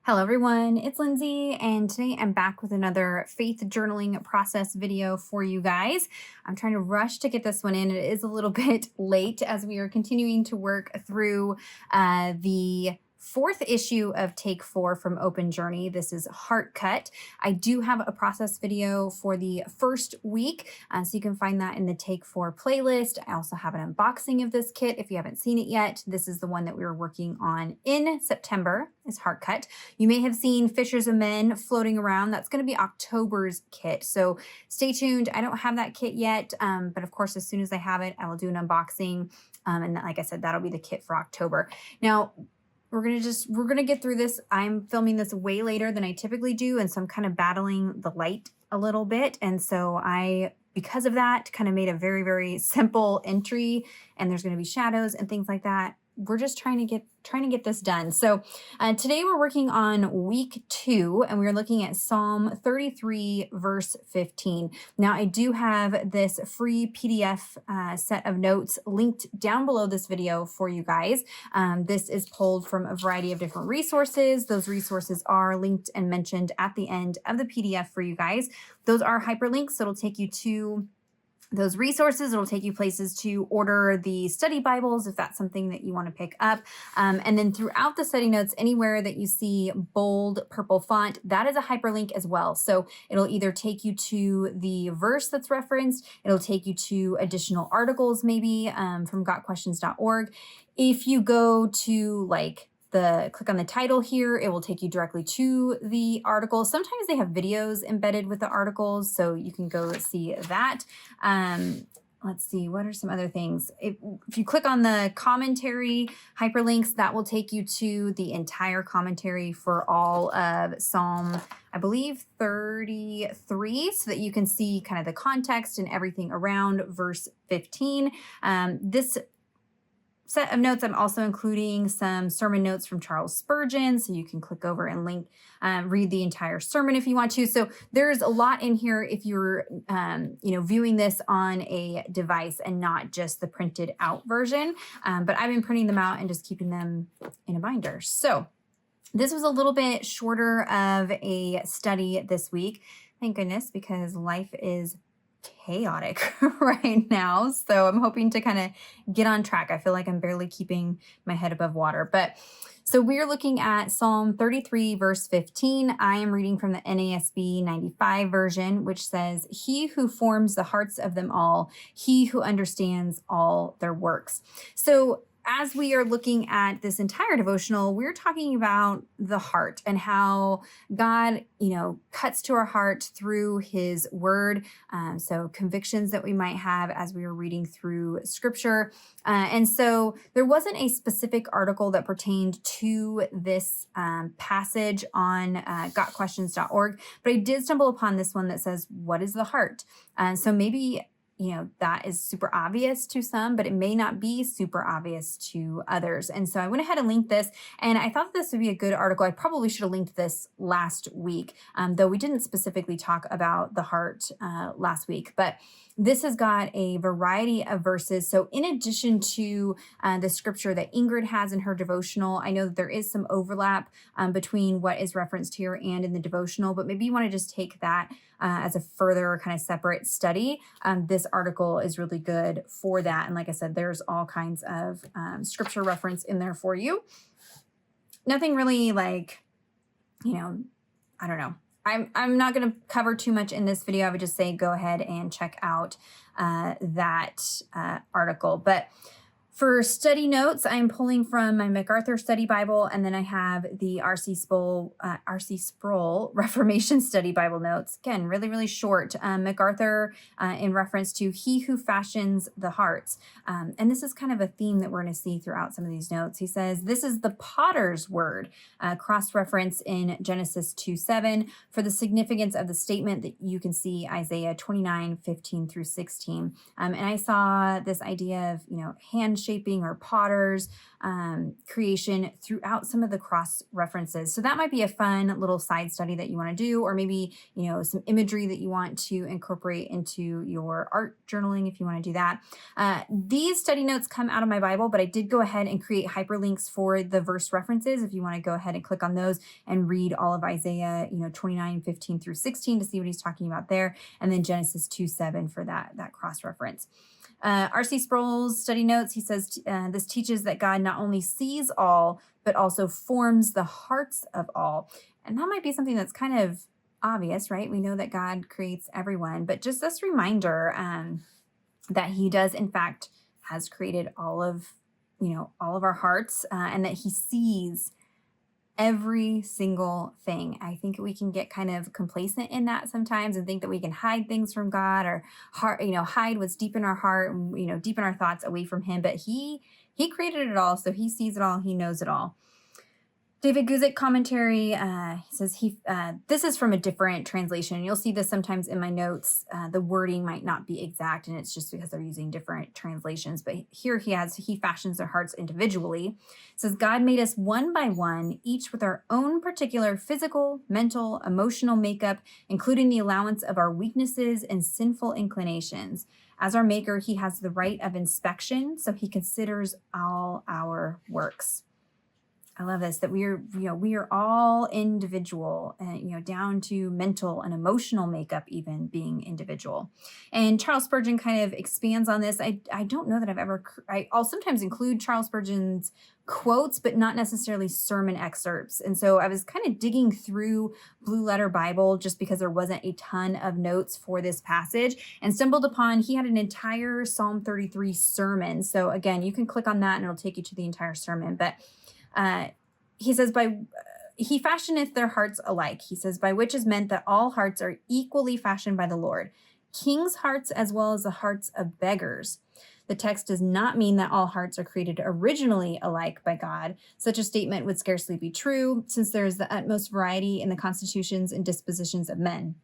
Hello everyone, it's Lindsay, and today I'm back with another faith journaling process video for you guys. I'm trying to rush to get this one in. It is a little bit late as we are continuing to work through the fourth issue of Take 4 from Open Journey. This is Heart Cut. I do have a process video for the first week, so you can find that in the Take 4 playlist. I also have an unboxing of this kit if you haven't seen it yet. This is the one that we were working on in September, is Heart Cut. You may have seen Fishers of Men floating around. That's going to be October's kit, so stay tuned. I don't have that kit yet, but of course, as soon as I have it, I will do an unboxing. And like I said, that'll be the kit for October. Now, we're gonna get through this. I'm filming this way later than I typically do, and so I'm kind of battling the light a little bit. And so because of that, kind of made a very, very simple entry, and there's gonna be shadows and things like that. We're just trying to get this done. So today we're working on week 2, and we're looking at Psalm 33 verse 15. Now I do have this free PDF set of notes linked down below this video for you guys. This is pulled from a variety of different resources. Those resources are linked and mentioned at the end of the PDF for you guys. Those are hyperlinks, so it'll take you to those resources. It'll take you places to order the study Bibles if that's something that you want to pick up. And then throughout the study notes, anywhere that you see bold purple font, that is a hyperlink as well. So it'll either take you to the verse that's referenced, it'll take you to additional articles maybe from gotquestions.org. If you go to click on the title here, it will take you directly to the article. Sometimes they have videos embedded with the articles, so you can go see that. Let's see, what are some other things? If you click on the commentary hyperlinks, that will take you to the entire commentary for all of Psalm, I believe, 33, so that you can see kind of the context and everything around verse 15. This set of notes, I'm also including some sermon notes from Charles Spurgeon, so you can click over and read the entire sermon if you want to. So there's a lot in here if you're viewing this on a device and not just the printed out version. But I've been printing them out and just keeping them in a binder. So this was a little bit shorter of a study this week. Thank goodness, because life is chaotic right now. So I'm hoping to kind of get on track. I feel like I'm barely keeping my head above water. But so we're looking at Psalm 33 verse 15. I am reading from the NASB 95 version, which says, "He who forms the hearts of them all, he who understands all their works." So as we are looking at this entire devotional, we're talking about the heart and how God, cuts to our heart through his word. So convictions that we might have as we are reading through scripture. And so there wasn't a specific article that pertained to this passage on gotquestions.org, but I did stumble upon this one that says, "What is the heart?" So maybe that is super obvious to some, but it may not be super obvious to others. And so I went ahead and linked this, and I thought this would be a good article. I probably should have linked this last week, though we didn't specifically talk about the heart last week. But this has got a variety of verses. So in addition to the scripture that Ingrid has in her devotional, I know that there is some overlap between what is referenced here and in the devotional, but maybe you want to just take that as a further kind of separate study. This article is really good for that. And like I said, there's all kinds of scripture reference in there for you. Nothing really I don't know. I'm not going to cover too much in this video. I would just say go ahead and check out that article. But for study notes, I'm pulling from my MacArthur Study Bible, and then I have the R.C. Sproul Reformation Study Bible notes. Again, really, really short. MacArthur in reference to "He who fashions the hearts." And this is kind of a theme that we're going to see throughout some of these notes. He says, "This is the potter's word," cross-reference in Genesis 2:7 for the significance of the statement that you can see Isaiah 29:15 through 16. And I saw this idea of, hand shaping or potters creation throughout some of the cross references. So that might be a fun little side study that you want to do, or maybe, some imagery that you want to incorporate into your art journaling if you want to do that. These study notes come out of my Bible, but I did go ahead and create hyperlinks for the verse references if you want to go ahead and click on those and read all of Isaiah, 29:15 through 16 to see what he's talking about there, and then Genesis 2:7 for that cross reference. R.C. Sproul's study notes, he says, this teaches that God not only sees all, but also forms the hearts of all. And that might be something that's kind of obvious, right? We know that God creates everyone, but just this reminder that he does, in fact, has created all of our hearts, and that he sees every single thing. I think we can get kind of complacent in that sometimes and think that we can hide things from God, or hide what's deep in our heart and, deep in our thoughts away from him. But he created it all. So he sees it all. He knows it all. David Guzik commentary says this is from a different translation. You'll see this sometimes in my notes. The wording might not be exact, and it's just because they're using different translations. But here he fashions their hearts individually. It says, God made us one by one, each with our own particular physical, mental, emotional makeup, including the allowance of our weaknesses and sinful inclinations. As our maker, he has the right of inspection, so he considers all our works. I love this, that we are all individual, down to mental and emotional makeup, even being individual. And Charles Spurgeon kind of expands on this. I don't know that I'll sometimes include Charles Spurgeon's quotes, but not necessarily sermon excerpts. And so I was kind of digging through Blue Letter Bible just because there wasn't a ton of notes for this passage, and stumbled upon, he had an entire Psalm 33 sermon. So again, you can click on that and it'll take you to the entire sermon. But he says, he fashioneth their hearts alike. He says, by which is meant that all hearts are equally fashioned by the Lord, kings' hearts as well as the hearts of beggars. The text does not mean that all hearts are created originally alike by God. Such a statement would scarcely be true, since there is the utmost variety in the constitutions and dispositions of men.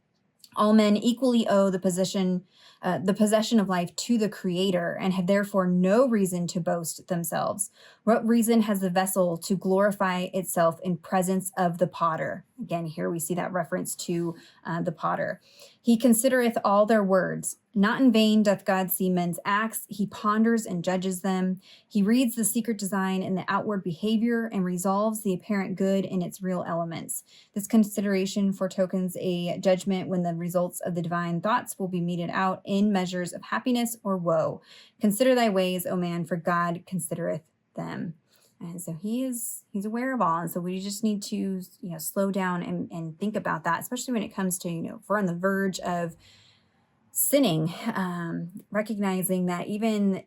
All men equally owe the possession of life to the Creator, and have therefore no reason to boast themselves. What reason has the vessel to glorify itself in presence of the potter? Again, here we see that reference to the potter. He considereth all their words. Not in vain doth God see men's acts. He ponders and judges them. He reads the secret design in the outward behavior and resolves the apparent good in its real elements. This consideration foretokens a judgment when the results of the divine thoughts will be meted out in measures of happiness or woe. Consider thy ways, O man, for God considereth them. And so he's aware of all. And so we just need to, slow down and think about that, especially when it comes to, if we're on the verge of sinning, recognizing that even,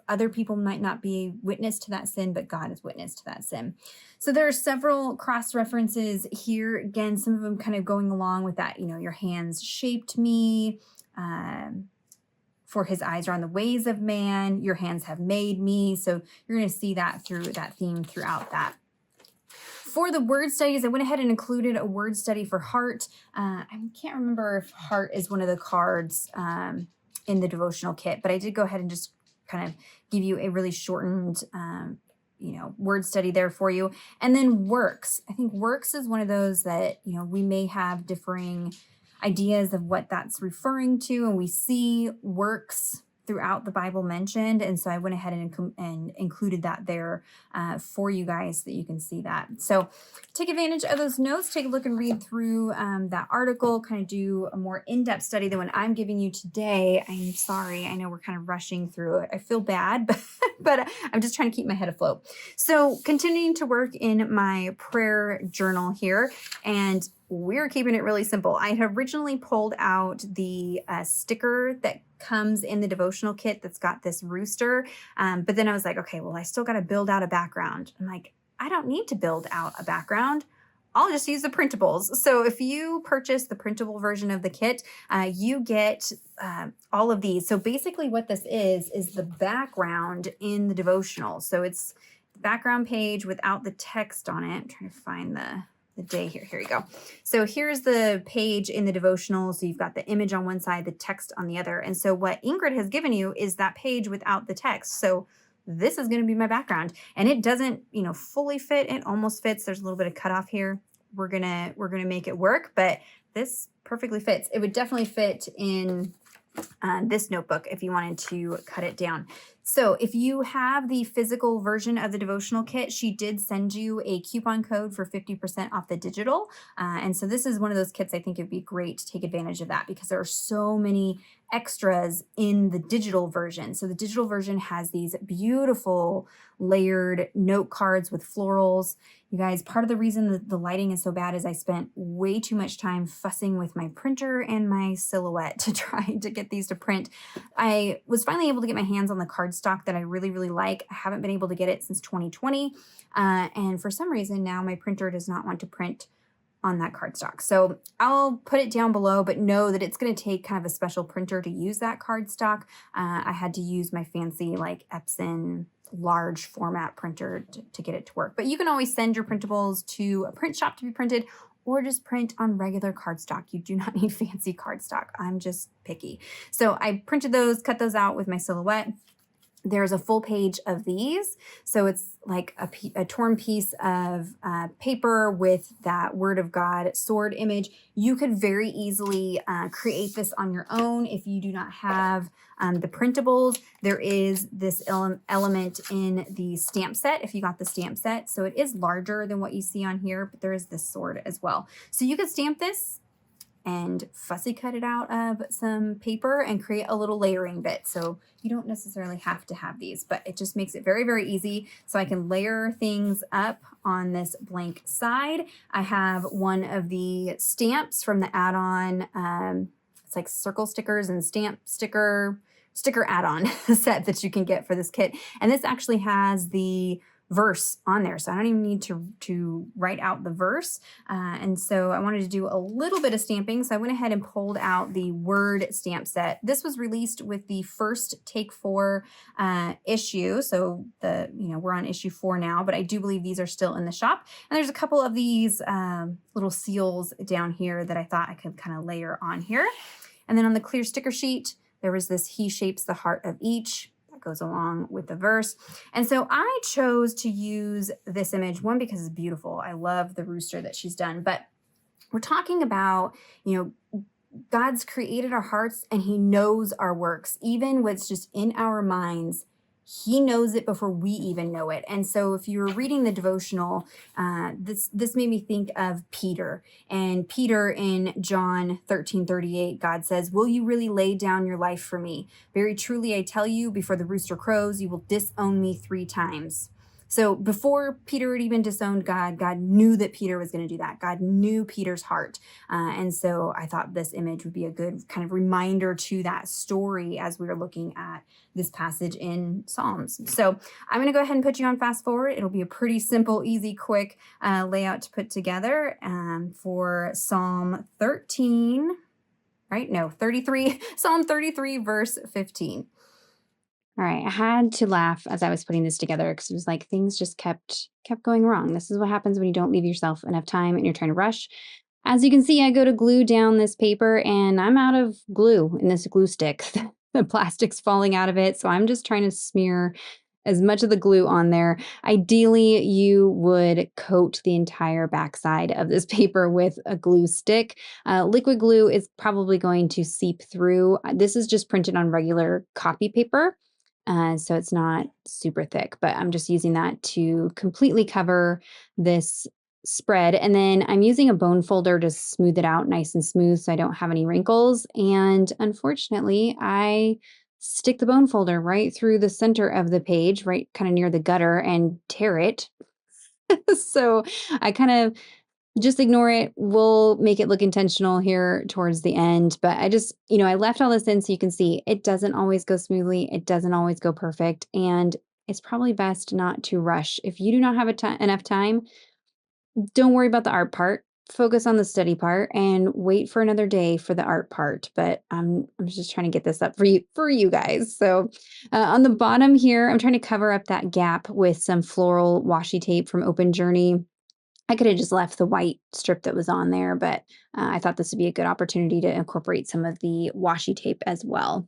other people might not be witness to that sin, but God is witness to that sin. So there are several cross references here. Again, some of them kind of going along with that, your hands shaped me, for his eyes are on the ways of man, your hands have made me. So you're going to see that through that theme throughout that. For the word studies, I went ahead and included a word study for heart. I can't remember if heart is one of the cards in the devotional kit, but I did go ahead and just kind of give you a really shortened word study there for you. And then works. I think works is one of those that, we may have differing ideas of what that's referring to, and we see works throughout the Bible mentioned, and so I went ahead and included that there for you guys so that you can see that. So take advantage of those notes, take a look and read through that article, kind of do a more in-depth study than what I'm giving you today. I'm sorry, I know we're kind of rushing through it. I feel bad, but I'm just trying to keep my head afloat. So continuing to work in my prayer journal here, and we're keeping it really simple. I had originally pulled out the sticker that comes in the devotional kit that's got this rooster. But then I was like, okay, well, I still got to build out a background. I'm like, I don't need to build out a background. I'll just use the printables. So if you purchase the printable version of the kit, you get all of these. So basically what this is the background in the devotional. So it's the background page without the text on it. I'm trying to find the day here. Here you go. So here's the page in the devotional. So you've got the image on one side, the text on the other. And so what Ingrid has given you is that page without the text. So this is going to be my background. And it doesn't, fully fit. It almost fits. There's a little bit of cutoff here. We're gonna make it work, but this perfectly fits. It would definitely fit in this notebook if you wanted to cut it down. So if you have the physical version of the devotional kit, she did send you a coupon code for 50% off the digital. And so this is one of those kits I think it'd be great to take advantage of that, because there are so many extras in the digital version. So the digital version has these beautiful layered note cards with florals. You guys, part of the reason that the lighting is so bad is I spent way too much time fussing with my printer and my Silhouette to try to get these to print. I was finally able to get my hands on the cardstock that I really, really like. I haven't been able to get it since 2020. And for some reason now my printer does not want to print on that cardstock. So I'll put it down below, but know that it's going to take kind of a special printer to use that cardstock. I had to use my fancy like Epson large format printer to get it to work. But you can always send your printables to a print shop to be printed, or just print on regular cardstock. You do not need fancy cardstock. I'm just picky. So I printed those, cut those out with my Silhouette. There's a full page of these. So it's like a torn piece of paper with that Word of God sword image. You could very easily create this on your own if you do not have the printables. There is this element in the stamp set if you got the stamp set. So it is larger than what you see on here, but there is this sword as well. So you could stamp this and fussy cut it out of some paper and create a little layering bit. So you don't necessarily have to have these, but it just makes it very, very easy. So I can layer things up on this blank side. I have one of the stamps from the add-on. It's like circle stickers and stamp sticker add-on set that you can get for this kit. And this actually has the verse on there, so I don't even need to write out the verse. And so I wanted to do a little bit of stamping, so I went ahead and pulled out the Word stamp set. This was released with the first Take 4 issue, so we're on issue 4 now, but I do believe these are still in the shop. And there's a couple of these little seals down here that I thought I could kind of layer on here. And then on the clear sticker sheet, there was this "He shapes the heart of each." Goes along with the verse. And so I chose to use this image, one, because it's beautiful. I love the rooster that she's done, but we're talking about, God's created our hearts and he knows our works, even what's just in our minds. He knows it before we even know it. And so if you were reading the devotional, this made me think of Peter. And Peter in John 13:38, God says, "Will you really lay down your life for me? Very truly, I tell you, before the rooster crows, you will disown me 3 times." So before Peter had even disowned God, God knew that Peter was going to do that. God knew Peter's heart. And so I thought this image would be a good kind of reminder to that story as we were looking at this passage in Psalms. So I'm going to go ahead and put you on fast forward. It'll be a pretty simple, easy, quick layout to put together for Psalm 13, right? No, 33, Psalm 33, verse 15. All right, I had to laugh as I was putting this together because it was like things just kept going wrong. This is what happens when you don't leave yourself enough time and you're trying to rush. As you can see, I go to glue down this paper and I'm out of glue in this glue stick. The plastic's falling out of it, so I'm just trying to smear as much of the glue on there. Ideally, you would coat the entire backside of this paper with a glue stick. Liquid glue is probably going to seep through. This is just printed on regular copy paper. So it's not super thick, but I'm just using that to completely cover this spread. And then I'm using a bone folder to smooth it out nice and smooth so I don't have any wrinkles. And unfortunately, I stick the bone folder right through the center of the page, right kind of near the gutter, and tear it. So I kind of just ignore it. We'll make it look intentional here towards the end. But I just, I left all this in so you can see it doesn't always go smoothly. It doesn't always go perfect. And it's probably best not to rush. If you do not have enough time, don't worry about the art part. Focus on the study part and wait for another day for the art part. But I'm just trying to get this up for you guys. So on the bottom here, I'm trying to cover up that gap with some floral washi tape from Open Journey. I could have just left the white strip that was on there, but I thought this would be a good opportunity to incorporate some of the washi tape as well.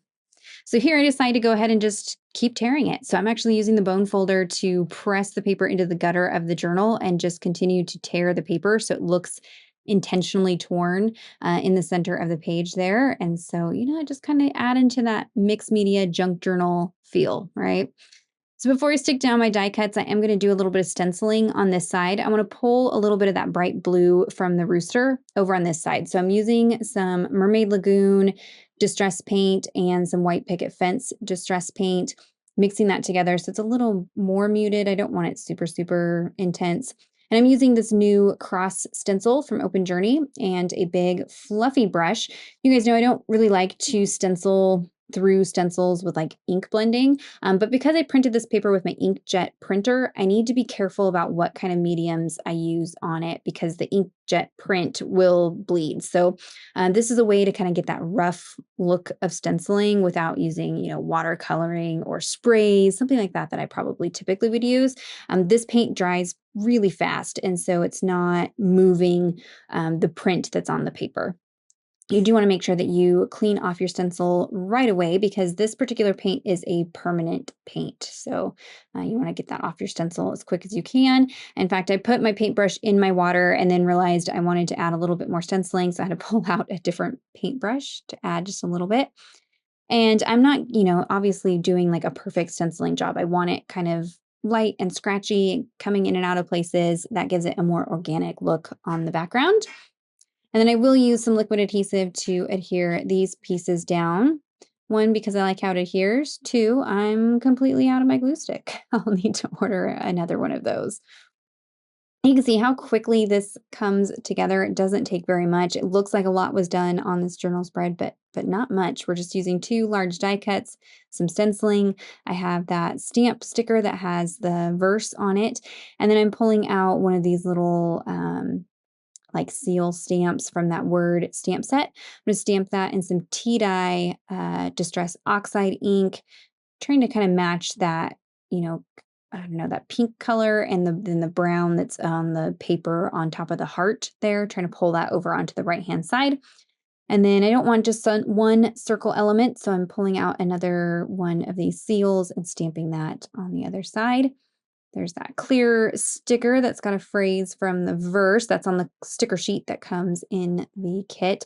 So here I decided to go ahead and just keep tearing it. So I'm actually using the bone folder to press the paper into the gutter of the journal and just continue to tear the paper so it looks intentionally torn in the center of the page there. And so, I just kind of add into that mixed media junk journal feel, right? So before I stick down my die cuts, I am going to do a little bit of stenciling on this side. I want to pull a little bit of that bright blue from the rooster over on this side. So I'm using some Mermaid Lagoon distress paint and some white picket fence distress paint, mixing that together so it's a little more muted. I don't want it super, super intense. And I'm using this new cross stencil from Open Journey and a big fluffy brush. You guys know I don't really like to stencil through stencils with like ink blending. But because I printed this paper with my inkjet printer, I need to be careful about what kind of mediums I use on it because the inkjet print will bleed. So this is a way to kind of get that rough look of stenciling without using, watercoloring or sprays, something like that I probably typically would use. This paint dries really fast, and so it's not moving the print that's on the paper. You do want to make sure that you clean off your stencil right away because this particular paint is a permanent paint. So you want to get that off your stencil as quick as you can. In fact, I put my paintbrush in my water and then realized I wanted to add a little bit more stenciling. So I had to pull out a different paintbrush to add just a little bit. And I'm not, obviously doing like a perfect stenciling job. I want it kind of light and scratchy, coming in and out of places. That gives it a more organic look on the background. And then I will use some liquid adhesive to adhere these pieces down. One, because I like how it adheres. Two, I'm completely out of my glue stick. I'll need to order another one of those. You can see how quickly this comes together. It doesn't take very much. It looks like a lot was done on this journal spread, but not much. We're just using 2 large die cuts, some stenciling. I have that stamp sticker that has the verse on it. And then I'm pulling out one of these little like seal stamps from that word stamp set. I'm going to stamp that in some tea dye distress oxide ink, trying to kind of match that, I don't know, that pink color and then the brown that's on the paper on top of the heart there, trying to pull that over onto the right-hand side. And then I don't want just one circle element, so I'm pulling out another one of these seals and stamping that on the other side. There's that clear sticker that's got a phrase from the verse that's on the sticker sheet that comes in the kit.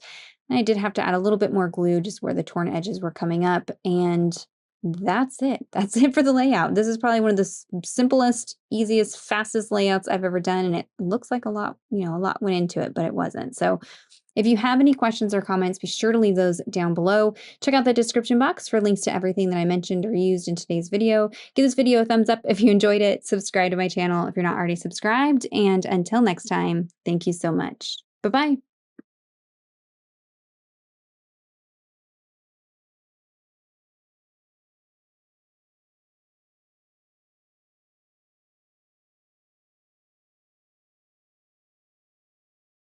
And I did have to add a little bit more glue just where the torn edges were coming up. And that's it. That's it for the layout. This is probably one of the simplest, easiest, fastest layouts I've ever done. And it looks like a lot went into it, but it wasn't. So if you have any questions or comments, be sure to leave those down below. Check out the description box for links to everything that I mentioned or used in today's video. Give this video a thumbs up if you enjoyed it. Subscribe to my channel if you're not already subscribed. And until next time, thank you so much. Bye-bye.